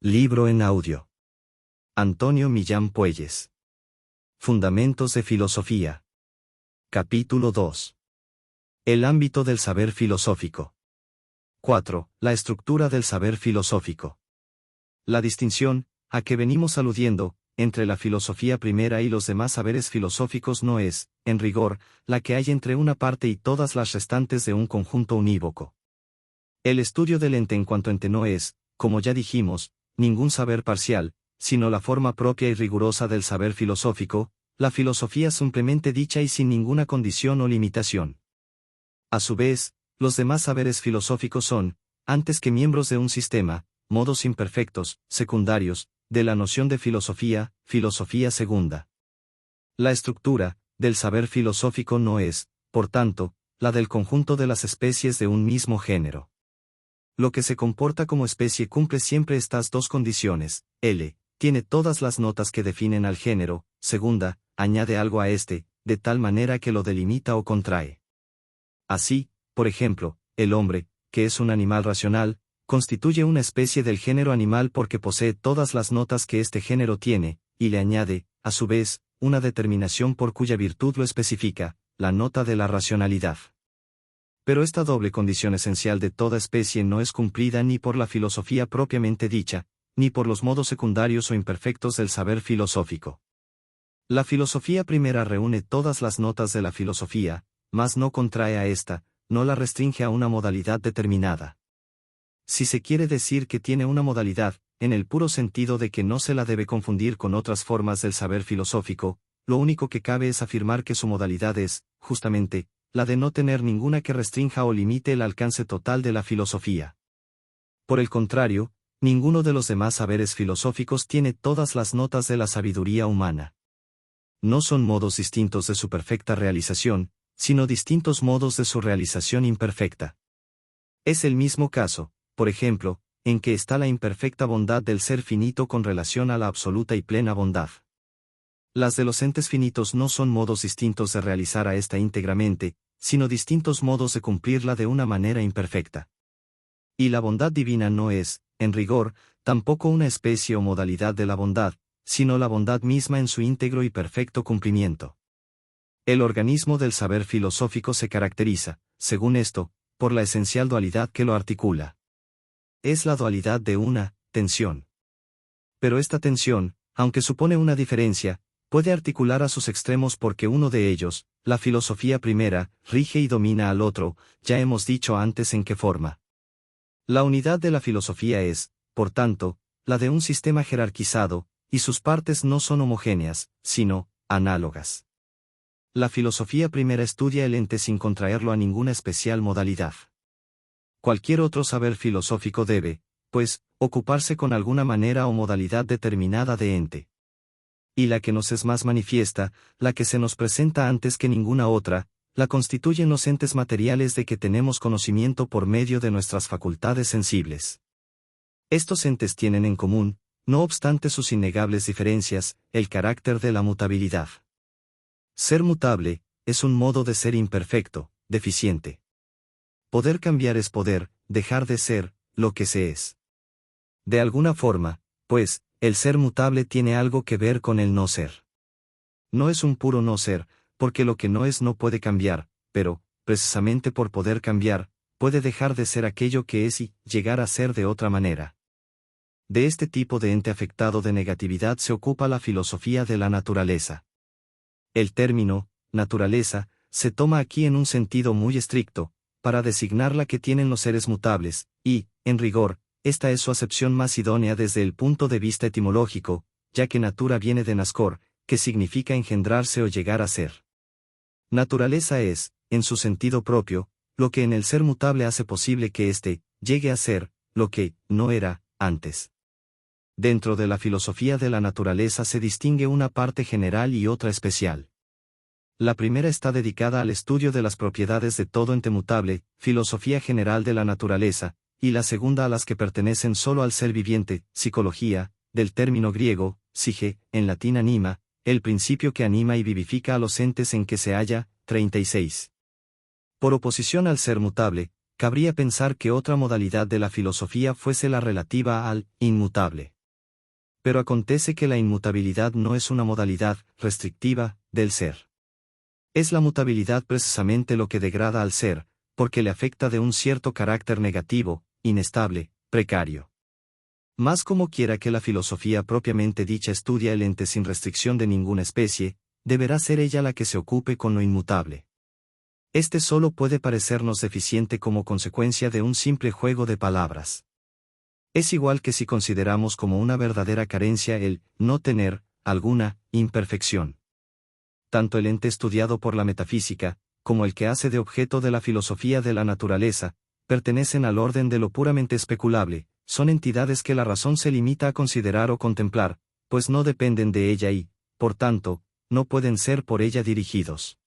Libro en audio. Antonio Millán Puelles. Fundamentos de Filosofía. Capítulo 2. El ámbito del saber filosófico. 4. La estructura del saber filosófico. La distinción, a que venimos aludiendo, entre la filosofía primera y los demás saberes filosóficos no es, en rigor, la que hay entre una parte y todas las restantes de un conjunto unívoco. El estudio del ente en cuanto ente no es, como ya dijimos, ningún saber parcial, sino la forma propia y rigurosa del saber filosófico, la filosofía simplemente dicha y sin ninguna condición o limitación. A su vez, los demás saberes filosóficos son, antes que miembros de un sistema, modos imperfectos, secundarios, de la noción de filosofía, filosofía segunda. La estructura del saber filosófico no es, por tanto, la del conjunto de las especies de un mismo género. Lo que se comporta como especie cumple siempre estas dos condiciones. L. Tiene todas las notas que definen al género. Segunda, añade algo a este, de tal manera que lo delimita o contrae. Así, por ejemplo, el hombre, que es un animal racional, constituye una especie del género animal porque posee todas las notas que este género tiene, y le añade, a su vez, una determinación por cuya virtud lo especifica, la nota de la racionalidad. Pero esta doble condición esencial de toda especie no es cumplida ni por la filosofía propiamente dicha, ni por los modos secundarios o imperfectos del saber filosófico. La filosofía primera reúne todas las notas de la filosofía, mas no contrae a esta, no la restringe a una modalidad determinada. Si se quiere decir que tiene una modalidad, en el puro sentido de que no se la debe confundir con otras formas del saber filosófico, lo único que cabe es afirmar que su modalidad es, justamente, la de no tener ninguna que restrinja o limite el alcance total de la filosofía. Por el contrario, ninguno de los demás saberes filosóficos tiene todas las notas de la sabiduría humana. No son modos distintos de su perfecta realización, sino distintos modos de su realización imperfecta. Es el mismo caso, por ejemplo, en que está la imperfecta bondad del ser finito con relación a la absoluta y plena bondad. Las de los entes finitos no son modos distintos de realizar a esta íntegramente, sino distintos modos de cumplirla de una manera imperfecta. Y la bondad divina no es, en rigor, tampoco una especie o modalidad de la bondad, sino la bondad misma en su íntegro y perfecto cumplimiento. El organismo del saber filosófico se caracteriza, según esto, por la esencial dualidad que lo articula. Es la dualidad de una tensión. Pero esta tensión, aunque supone una diferencia, puede articular a sus extremos porque uno de ellos, la filosofía primera, rige y domina al otro, ya hemos dicho antes en qué forma. La unidad de la filosofía es, por tanto, la de un sistema jerarquizado, y sus partes no son homogéneas, sino, análogas. La filosofía primera estudia el ente sin contraerlo a ninguna especial modalidad. Cualquier otro saber filosófico debe, pues, ocuparse con alguna manera o modalidad determinada de ente. Y la que nos es más manifiesta, la que se nos presenta antes que ninguna otra, la constituyen los entes materiales de que tenemos conocimiento por medio de nuestras facultades sensibles. Estos entes tienen en común, no obstante sus innegables diferencias, el carácter de la mutabilidad. Ser mutable, es un modo de ser imperfecto, deficiente. Poder cambiar es poder, dejar de ser, lo que se es. De alguna forma, pues, el ser mutable tiene algo que ver con el no ser. No es un puro no ser, porque lo que no es no puede cambiar, pero, precisamente por poder cambiar, puede dejar de ser aquello que es y llegar a ser de otra manera. De este tipo de ente afectado de negatividad se ocupa la filosofía de la naturaleza. El término, naturaleza, se toma aquí en un sentido muy estricto, para designar la que tienen los seres mutables, y, en rigor, esta es su acepción más idónea desde el punto de vista etimológico, ya que natura viene de nascor, que significa engendrarse o llegar a ser. Naturaleza es, en su sentido propio, lo que en el ser mutable hace posible que éste llegue a ser, lo que no era antes. Dentro de la filosofía de la naturaleza se distingue una parte general y otra especial. La primera está dedicada al estudio de las propiedades de todo ente mutable, filosofía general de la naturaleza, y la segunda a las que pertenecen solo al ser viviente, psicología, del término griego, psique, en latín anima, el principio que anima y vivifica a los entes en que se halla, 36. Por oposición al ser mutable, cabría pensar que otra modalidad de la filosofía fuese la relativa al inmutable. Pero acontece que la inmutabilidad no es una modalidad restrictiva del ser. Es la mutabilidad precisamente lo que degrada al ser, porque le afecta de un cierto carácter negativo, inestable, precario. Más como quiera que la filosofía propiamente dicha estudia el ente sin restricción de ninguna especie, deberá ser ella la que se ocupe con lo inmutable. Este solo puede parecernos deficiente como consecuencia de un simple juego de palabras. Es igual que si consideramos como una verdadera carencia el no tener alguna imperfección. Tanto el ente estudiado por la metafísica, como el que hace de objeto de la filosofía de la naturaleza, pertenecen al orden de lo puramente especulable, son entidades que la razón se limita a considerar o contemplar, pues no dependen de ella y, por tanto, no pueden ser por ella dirigidos.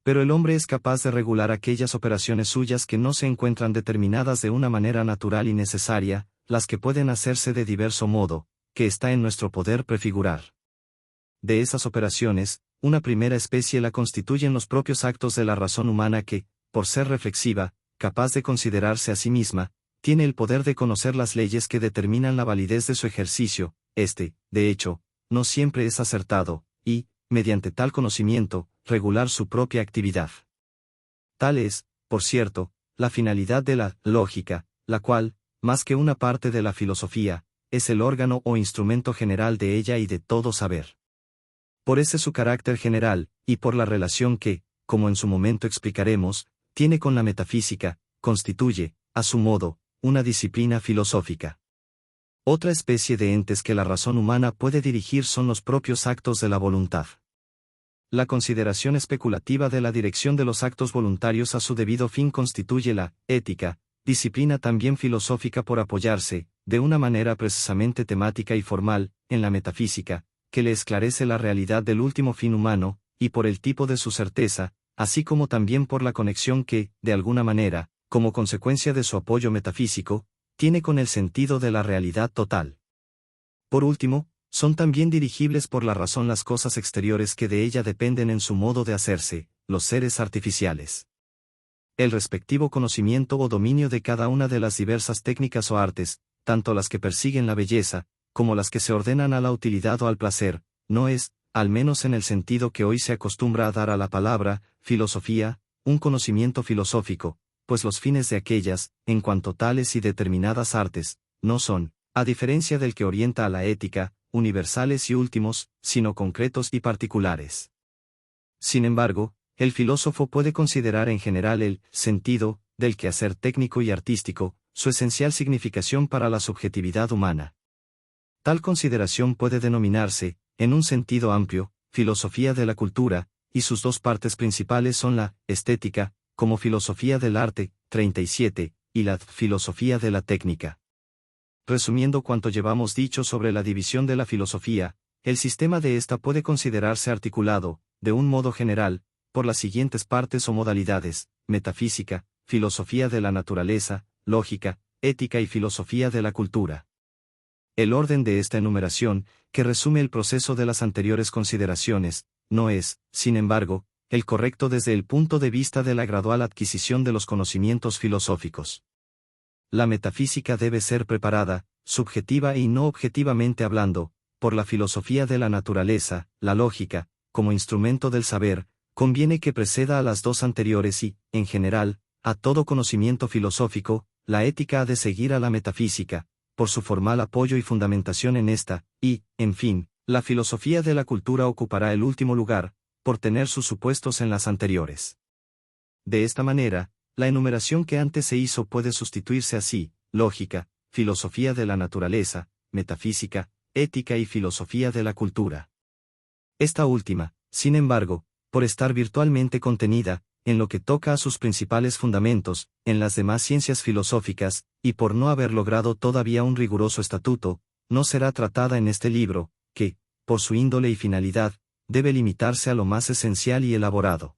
Pero el hombre es capaz de regular aquellas operaciones suyas que no se encuentran determinadas de una manera natural y necesaria, las que pueden hacerse de diverso modo, que está en nuestro poder prefigurar. De esas operaciones, una primera especie la constituyen los propios actos de la razón humana que, por ser reflexiva, capaz de considerarse a sí misma, tiene el poder de conocer las leyes que determinan la validez de su ejercicio. De hecho, no siempre es acertado, y, mediante tal conocimiento, regular su propia actividad. Tal es, por cierto, la finalidad de la lógica, la cual, más que una parte de la filosofía, es el órgano o instrumento general de ella y de todo saber. Por ese su carácter general, y por la relación que, como en su momento explicaremos, tiene con la metafísica, constituye, a su modo, una disciplina filosófica. Otra especie de entes que la razón humana puede dirigir son los propios actos de la voluntad. La consideración especulativa de la dirección de los actos voluntarios a su debido fin constituye la ética, disciplina también filosófica por apoyarse, de una manera precisamente temática y formal, en la metafísica, que le esclarece la realidad del último fin humano, y por el tipo de su certeza, así como también por la conexión que, de alguna manera, como consecuencia de su apoyo metafísico, tiene con el sentido de la realidad total. Por último, son también dirigibles por la razón las cosas exteriores que de ella dependen en su modo de hacerse, los seres artificiales. El respectivo conocimiento o dominio de cada una de las diversas técnicas o artes, tanto las que persiguen la belleza, como las que se ordenan a la utilidad o al placer, no es, al menos en el sentido que hoy se acostumbra a dar a la palabra, filosofía, un conocimiento filosófico, pues los fines de aquellas, en cuanto tales y determinadas artes, no son, a diferencia del que orienta a la ética, universales y últimos, sino concretos y particulares. Sin embargo, el filósofo puede considerar en general el sentido del quehacer técnico y artístico, su esencial significación para la subjetividad humana. Tal consideración puede denominarse, en un sentido amplio, filosofía de la cultura, y sus dos partes principales son la estética, como filosofía del arte, 37, y la filosofía de la técnica. Resumiendo cuanto llevamos dicho sobre la división de la filosofía, el sistema de esta puede considerarse articulado, de un modo general, por las siguientes partes o modalidades: metafísica, filosofía de la naturaleza, lógica, ética y filosofía de la cultura. El orden de esta enumeración, que resume el proceso de las anteriores consideraciones, no es, sin embargo, el correcto desde el punto de vista de la gradual adquisición de los conocimientos filosóficos. La metafísica debe ser preparada, subjetiva y no objetivamente hablando, por la filosofía de la naturaleza, la lógica, como instrumento del saber, conviene que preceda a las dos anteriores y, en general, a todo conocimiento filosófico, la ética ha de seguir a la metafísica, por su formal apoyo y fundamentación en esta, y, en fin, la filosofía de la cultura ocupará el último lugar, por tener sus supuestos en las anteriores. De esta manera, la enumeración que antes se hizo puede sustituirse así: lógica, filosofía de la naturaleza, metafísica, ética y filosofía de la cultura. Esta última, sin embargo, por estar virtualmente contenida, en lo que toca a sus principales fundamentos, en las demás ciencias filosóficas, y por no haber logrado todavía un riguroso estatuto, no será tratada en este libro, que, por su índole y finalidad, debe limitarse a lo más esencial y elaborado.